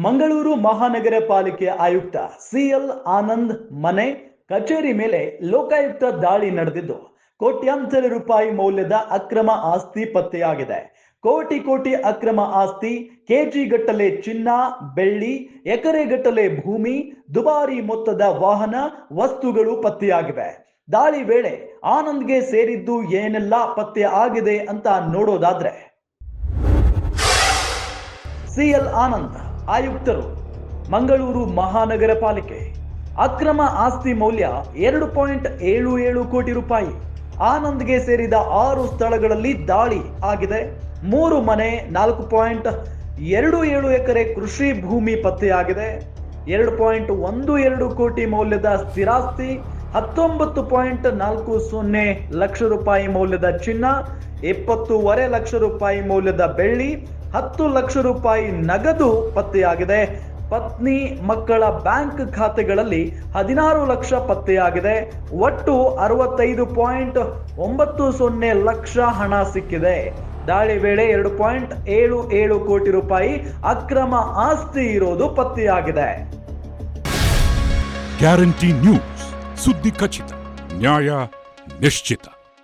ಮಂಗಳೂರು ಮಹಾನಗರ ಪಾಲಿಕೆ ಆಯುಕ್ತ ಸಿಎಲ್ ಆನಂದ್ ಮನೆ ಕಚೇರಿ ಮೇಲೆ ಲೋಕಾಯುಕ್ತ ದಾಳಿ ನಡೆದಿದ್ದು ಕೋಟ್ಯಾಂತರ ರೂಪಾಯಿ ಮೌಲ್ಯದ ಅಕ್ರಮ ಆಸ್ತಿ ಪತ್ತೆಯಾಗಿದೆ. ಕೋಟಿ ಅಕ್ರಮ ಆಸ್ತಿ, ಕೆಜಿ ಗಟ್ಟಲೆ ಚಿನ್ನ, ಬೆಳ್ಳಿ, ಎಕರೆಗಟ್ಟಲೆ ಭೂಮಿ, ದುಬಾರಿ ಮೊತ್ತದ ವಾಹನ, ವಸ್ತುಗಳು ಪತ್ತೆಯಾಗಿವೆ. ದಾಳಿ ವೇಳೆ ಆನಂದ್ಗೆ ಸೇರಿದ್ದು ಏನೆಲ್ಲ ಪತ್ತೆ ಆಗಿದೆ ಅಂತ ನೋಡೋದಾದ್ರೆ, ಸಿಎಲ್ ಆನಂದ್ ಆಯುಕ್ತರು, ಮಂಗಳೂರು ಮಹಾನಗರ ಪಾಲಿಕೆ. ಅಕ್ರಮ ಆಸ್ತಿ ಮೌಲ್ಯ 2.77 ಕೋಟಿ ರೂಪಾಯಿ. ಆನಂದ್ಗೆ ಸೇರಿದ 6 ಸ್ಥಳಗಳಲ್ಲಿ ದಾಳಿ ಆಗಿದೆ. 3 ಮನೆ, 4.27 ಎಕರೆ ಕೃಷಿ ಭೂಮಿ ಪತ್ತೆಯಾಗಿದೆ. 2.12 ಕೋಟಿ ಮೌಲ್ಯದ ಸ್ಥಿರಾಸ್ತಿ, 19.40 ಲಕ್ಷ ರೂಪಾಯಿ ಮೌಲ್ಯದ ಚಿನ್ನ, 20.5 ಲಕ್ಷ ರೂಪಾಯಿ ಮೌಲ್ಯದ ಬೆಳ್ಳಿ, 10 ಲಕ್ಷ ರೂಪಾಯಿ ನಗದು ಪತ್ತೆಯಾಗಿದೆ. ಪತ್ನಿ ಮಕ್ಕಳ ಬ್ಯಾಂಕ್ ಖಾತೆಗಳಲ್ಲಿ 16 ಲಕ್ಷ ಪತ್ತೆಯಾಗಿದೆ. ಒಟ್ಟು 65.90 ಲಕ್ಷ ಹಣ ಸಿಕ್ಕಿದೆ. ದಾಳಿ ವೇಳೆ 2.77 ಕೋಟಿ ರೂಪಾಯಿ ಅಕ್ರಮ ಆಸ್ತಿ ಇರೋದು ಪತ್ತೆಯಾಗಿದೆ. ಗ್ಯಾರಂಟಿ ನ್ಯೂಸ್, ಸುದ್ದಿ ಖಚಿತ, ನ್ಯಾಯ ನಿಶ್ಚಿತ.